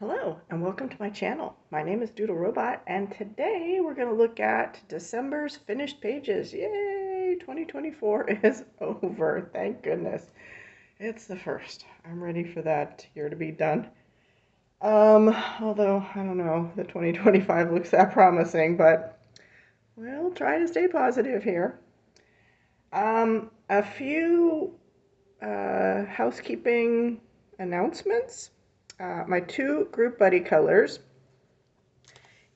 Hello and welcome to my channel. My name is Doodle Robot and today we're going to look at December's finished pages. Yay! 2024 is over. Thank goodness. It's the first. I'm ready for that year to be done. Although I don't know, the 2025 looks that promising, but we'll try to stay positive here. A few housekeeping announcements. My two group buddy colors.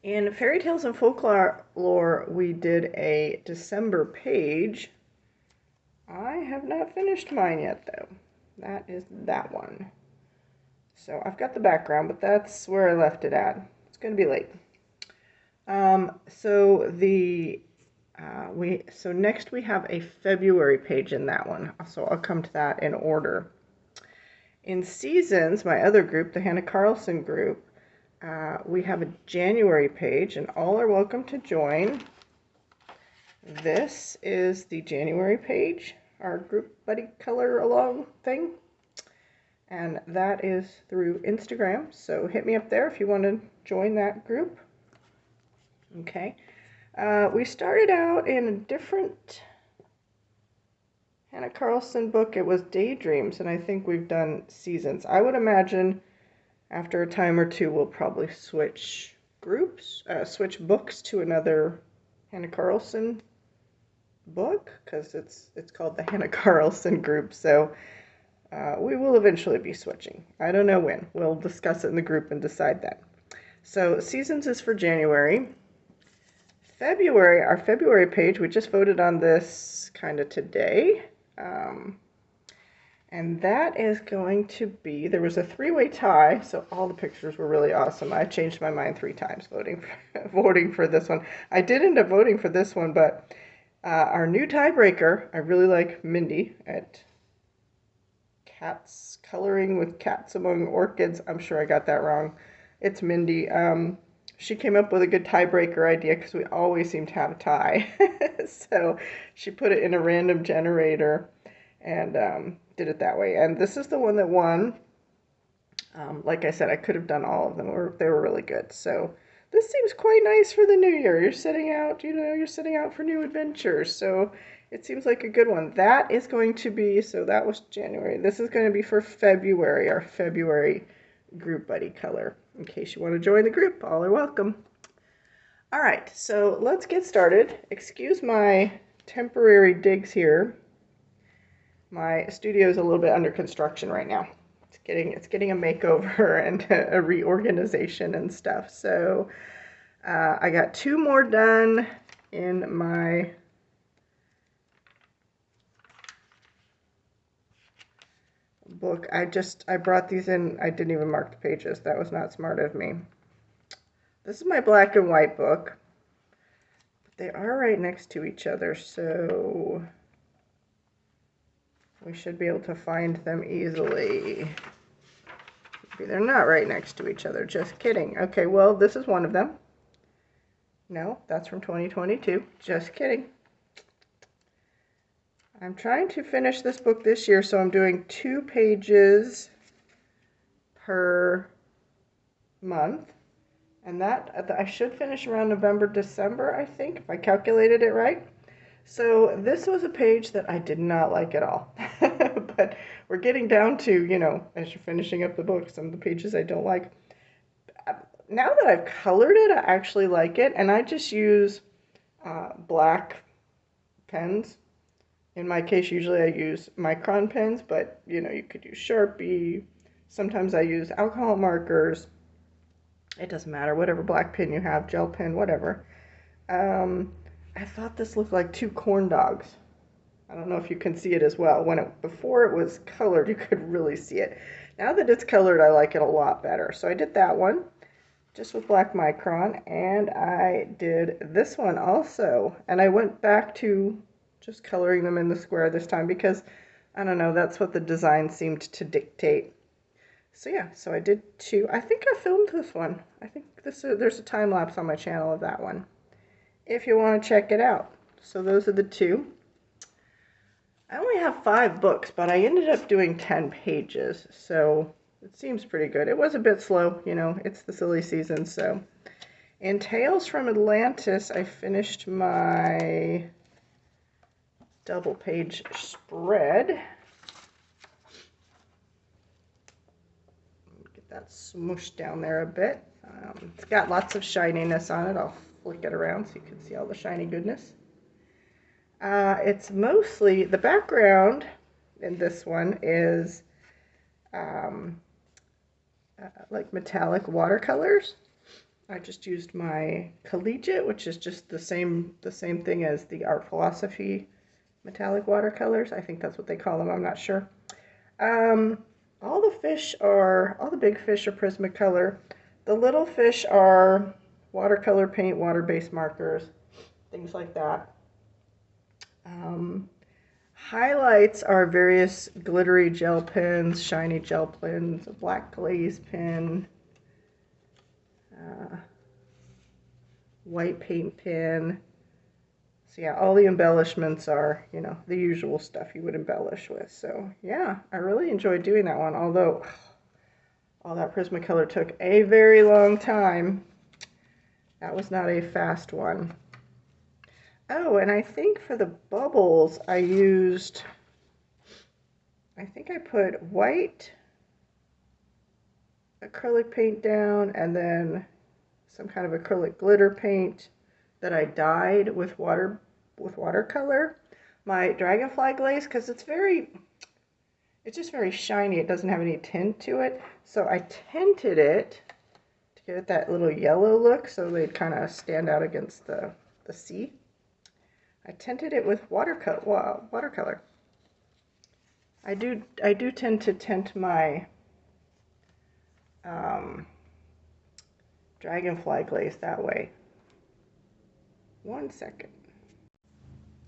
In Fairy Tales and Folklore, we did a December page. I have not finished mine yet, though. That is that one. So I've got the background, but that's where I left it at. It's going to be late. So next we have a February page in that one. So I'll come to that in order. In Seasons, my other group, the Hannah Carlson group, we have a January page, and all are welcome to join. This is the January page, our group buddy color along thing, and that is through Instagram, so hit me up there if you want to join that group. Okay, we started out in a different Hannah Carlson book. It was Daydreams, and I think we've done Seasons. I would imagine after a time or two we'll probably switch books to another Hannah Carlson book, because it's called the Hannah Carlson group, so we will eventually be switching. I don't know when. We'll discuss it in the group and decide that. So Seasons is for January. February, our February page, we just voted on this kind of today. And that is going to be, there was a three-way tie, so all the pictures were really awesome. I changed my mind 3 times voting for this one. I did end up voting for this one, but our new tiebreaker, I really like Mindy at Cats Coloring with Cats Among Orchids. I'm sure I got that wrong. It's Mindy. She came up with a good tiebreaker idea because we always seem to have a tie. So she put it in a random generator and did it that way. And this is the one that won. Like I said, I could have done all of them. They were really good. So this seems quite nice for the new year. You're setting out for new adventures. So it seems like a good one. That is going to be, so that was January. This is going to be for February, our February group buddy color. In case you want to join the group, all are welcome. All right, so let's get started. Excuse my temporary digs here. My studio is a little bit under construction right now. It's getting a makeover and a reorganization and stuff. So I got 2 more done in my book. I brought these in. I didn't even mark the pages. That was not smart of me. This is my black and white book. But they are right next to each other, so we should be able to find them easily. Maybe they're not right next to each other. Just kidding. Okay, well, this is one of them. No, that's from 2022. Just kidding. I'm trying to finish this book this year, so I'm doing 2 pages per month. And that I should finish around November, December, I think, if I calculated it right. So this was a page that I did not like at all. But we're getting down to, as you're finishing up the book, some of the pages I don't like. Now that I've colored it, I actually like it. And I just use black pens. In my case, usually I use micron pens, but you could use Sharpie. Sometimes I use alcohol markers. It doesn't matter, whatever black pen you have, gel pen, whatever. I thought this looked like 2 corn dogs. I don't know if you can see it as well. Before it was colored, you could really see it. Now that it's colored, I like it a lot better. So I did that one, just with black micron, and I did this one also. And I went back to just coloring them in the square this time because, I don't know, that's what the design seemed to dictate. So yeah, so I did 2. I think I filmed this one. I think there's a time lapse on my channel of that one, if you want to check it out. So those are the 2. I only have 5 books, but I ended up doing 10 pages. So It seems pretty good. It was a bit slow, you know, it's the silly season, so. In Tales from Atlantis, I finished my double page spread. Get that smooshed down there a bit. It's got lots of shininess on it. I'll flick it around so you can see all the shiny goodness. It's mostly, the background in this one is like metallic watercolors. I just used my collegiate, which is just the same thing as the art philosophy metallic watercolors. I think that's what they call them. I'm not sure. All the big fish are Prismacolor. The little fish are watercolor paint, water-based markers, things like that. Highlights are various glittery gel pens, shiny gel pens, a black glaze pen, white paint pen. So yeah, all the embellishments are, you know, the usual stuff you would embellish with. So yeah, I really enjoyed doing that one, although all that Prismacolor took a very long time. That was not a fast one. Oh, and I think for the bubbles, I put white acrylic paint down and then some kind of acrylic glitter paint that I dyed with watercolor. My dragonfly glaze, because it's just very shiny. It doesn't have any tint to it. So I tinted it to give it that little yellow look so they'd kind of stand out against the sea. I tinted it with watercolor. I do tend to tint my dragonfly glaze that way. 1 second.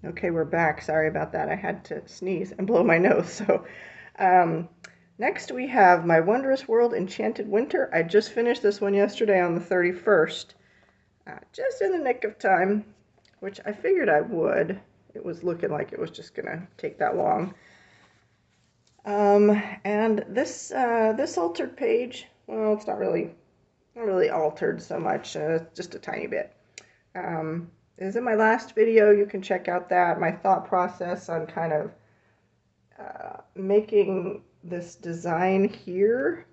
Okay, we're back. Sorry about that. I had to sneeze and blow my nose. So next we have My Wondrous World Enchanted Winter. I just finished this one yesterday on the 31st. Just in the nick of time, which I figured I would. It was looking like it was just going to take that long. And this altered page, well, it's not really altered so much, just a tiny bit. Is in my last video. You can check out that, my thought process on kind of making this design here,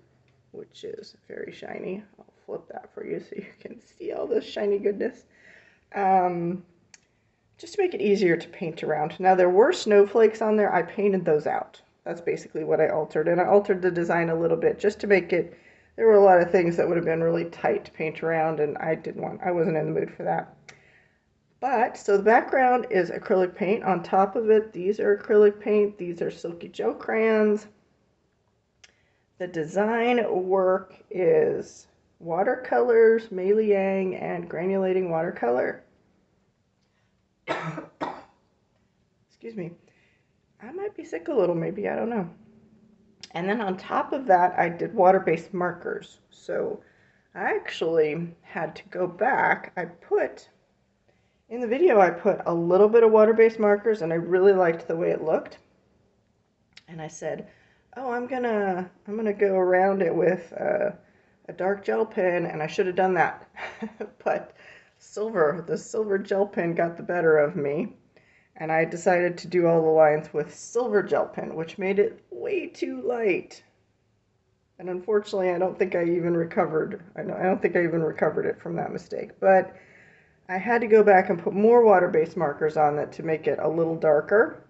which is very shiny. I'll flip that for you so you can see all this shiny goodness. Just to make it easier to paint around. Now there were snowflakes on there. I painted those out. That's basically what I altered. And I altered the design a little bit just to make it, there were a lot of things that would have been really tight to paint around, and I wasn't in the mood for that. But, so the background is acrylic paint. On top of it, these are acrylic paint. These are silky gel crayons. The design work is watercolors, Mei Liang, and granulating watercolor. Excuse me. I might be sick a little, maybe, I don't know. And then on top of that, I did water-based markers. So I actually had to go back. In the video, I put a little bit of water-based markers, and I really liked the way it looked. And I said, oh, I'm gonna go around it with a dark gel pen, and I should have done that. But the silver gel pen got the better of me. And I decided to do all the lines with silver gel pen, which made it way too light. And unfortunately, I don't think I even recovered. I don't think I even recovered it from that mistake. But I had to go back and put more water-based markers on it to make it a little darker,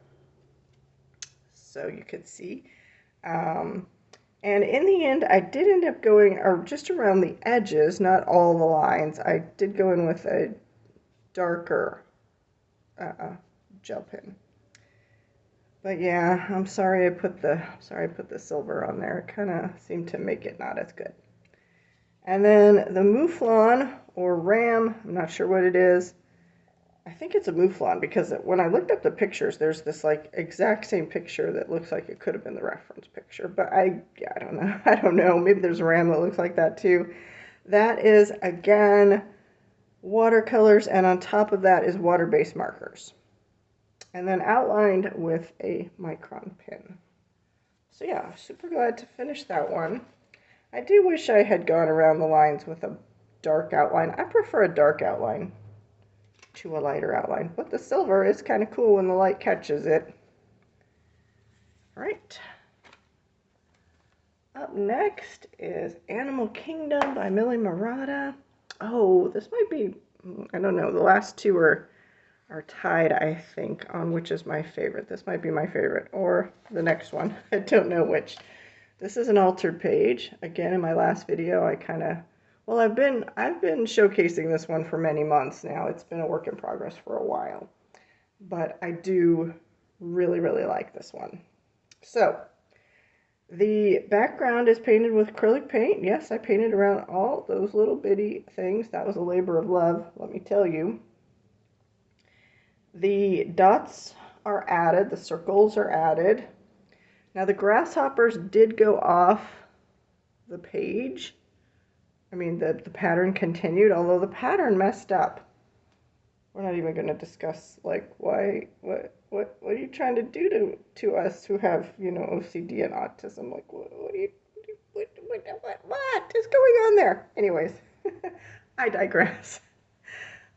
so you could see. And in the end, I did end up going just around the edges, not all the lines. I did go in with a darker gel pen. But yeah, I'm sorry I put the silver on there. It kind of seemed to make it not as good. And then the mouflon or ram, I'm not sure what it is. I think it's a mouflon because when I looked up the pictures, there's this like exact same picture that looks like it could have been the reference picture. But I don't know. I don't know. Maybe there's a ram that looks like that too. That is, again, watercolors, and on top of that is water-based markers. And then outlined with a micron pen. So yeah, super glad to finish that one. I do wish I had gone around the lines with a dark outline. I prefer a dark outline to a lighter outline, but the silver is kind of cool when the light catches it. All right. Up next is Animal Kingdom by Millie Murata. Oh, this might be, I don't know, the last two are tied, I think, on which is my favorite. This might be my favorite, or the next one. I don't know which. This is an altered page. Again, in my last video, I kind of, well, I've been showcasing this one for many months now. It's been a work in progress for a while, but I do really, really like this one. So, the background is painted with acrylic paint. Yes, I painted around all those little bitty things. That was a labor of love, let me tell you. The dots are added, the circles are added. Now the grasshoppers did go off the page. I mean, the pattern continued, although the pattern messed up. We're not even going to discuss, like, why, what are you trying to do to us who have, you know, OCD and autism? Like, what is going on there? Anyways, I digress.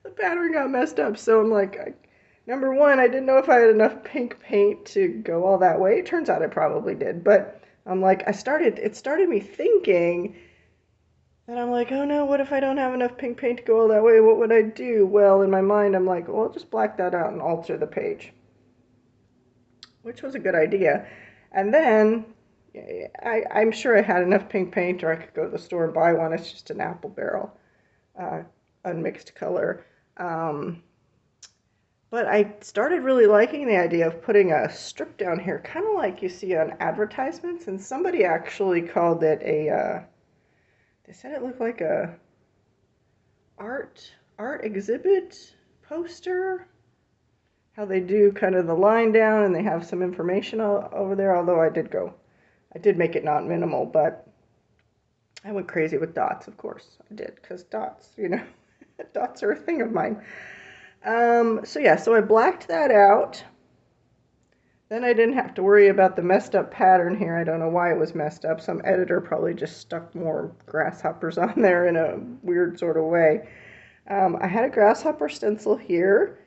The pattern got messed up, so I'm like, number one, I didn't know if I had enough pink paint to go all that way. It turns out I probably did, but I'm like, it started me thinking that I'm like, oh no, what if I don't have enough pink paint to go all that way? What would I do? Well, in my mind, I'm like, well, I'll just black that out and alter the page, which was a good idea. And then I'm sure I had enough pink paint, or I could go to the store and buy one. It's just an apple barrel, unmixed color. But I started really liking the idea of putting a strip down here, kind of like you see on advertisements. And somebody actually called it a, they said it looked like a art exhibit poster. How they do kind of the line down and they have some information over there. Although I did make it not minimal, but I went crazy with dots, of course. I did, because dots, you know, dots are a thing of mine. So yeah, so I blacked that out. Then I didn't have to worry about the messed up pattern here. I don't know why it was messed up. Some editor probably just stuck more grasshoppers on there in a weird sort of way. I had a grasshopper stencil here.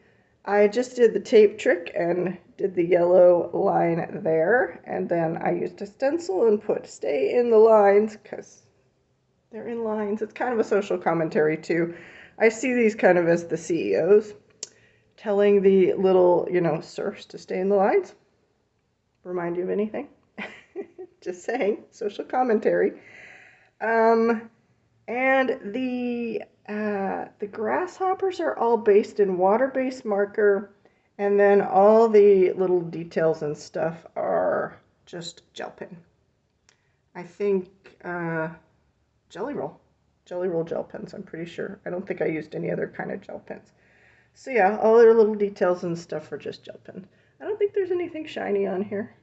I just did the tape trick and did the yellow line there. And then I used a stencil and put stay in the lines because they're in lines. It's kind of a social commentary too. I see these kind of as the CEOs telling the little, you know, serfs to stay in the lines. Remind you of anything? Just saying, social commentary. And the grasshoppers are all based in water-based marker, and then all the little details and stuff are just gel pen. I think Jelly Roll gel pens, I'm pretty sure. I don't think I used any other kind of gel pens. So yeah, all their little details and stuff are just gel pens. I don't think there's anything shiny on here.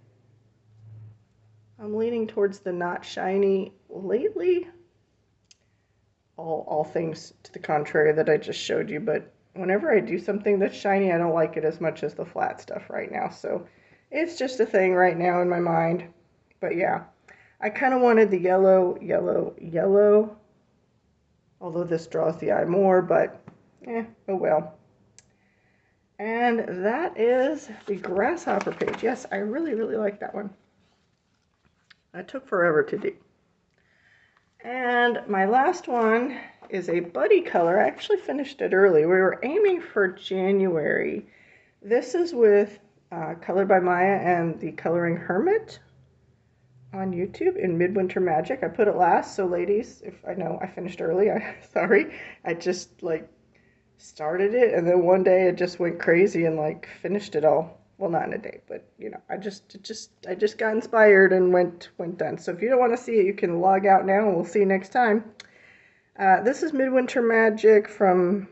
I'm leaning towards the not shiny lately. All things to the contrary that I just showed you, but whenever I do something that's shiny, I don't like it as much as the flat stuff right now. So it's just a thing right now in my mind. But yeah, I kind of wanted the yellow. Although this draws the eye more, but oh well. And that is the grasshopper page. Yes, I really, really like that one. It took forever to do. And my last one is a buddy color. I actually finished it early. We were aiming for January. This is with Colored by Maya and the Coloring Hermit on YouTube in Midwinter Magic. I put it last, so ladies, if I know I finished early, I'm sorry. I just like started it, and then one day it just went crazy and like finished it all. Well, not in a day, but you know, I just got inspired and went done. So if you don't want to see it, you can log out now, and we'll see you next time. This is Midwinter Magic from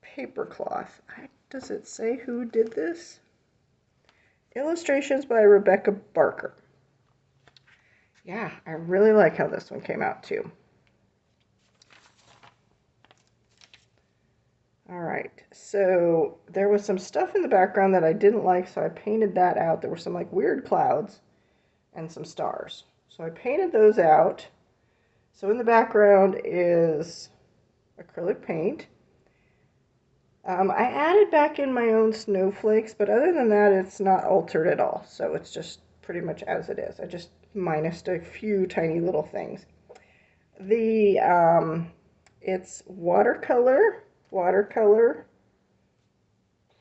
Papercloth. Does it say who did this? Illustrations by Rebecca Barker. Yeah, I really like how this one came out too. All right, so there was some stuff in the background that I didn't like, so I painted that out. There were some like weird clouds and some stars. So I painted those out. So in the background is acrylic paint. I added back in my own snowflakes, but other than that, it's not altered at all. So it's just pretty much as it is. I just minused a few tiny little things. It's watercolor,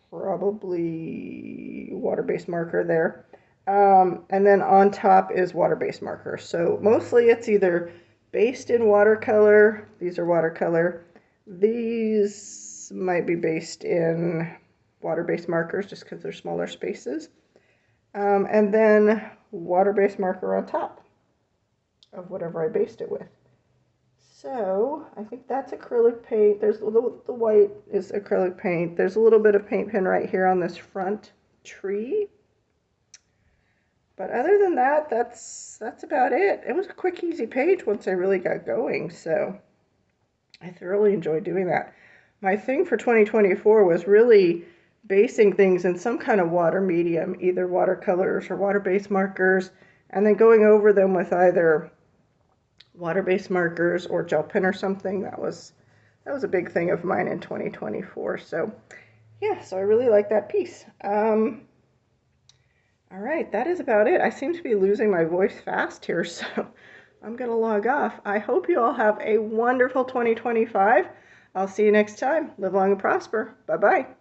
probably water-based marker there. And then on top is water-based marker. So mostly it's either based in watercolor. These are watercolor. These might be based in water-based markers just because they're smaller spaces. And then water-based marker on top of whatever I based it with. So I think that's acrylic paint. There's the white is acrylic paint. There's a little bit of paint pen right here on this front tree. But other than that, that's about it. It was a quick, easy page once I really got going. So I thoroughly enjoyed doing that. My thing for 2024 was really basing things in some kind of water medium, either watercolors or water-based markers, and then going over them with either water-based markers or gel pen or something. That was a big thing of mine in 2024. So yeah, so I really like that piece. All right, that is about it. I seem to be losing my voice fast here, so I'm going to log off. I hope you all have a wonderful 2025. I'll see you next time. Live long and prosper. Bye-bye.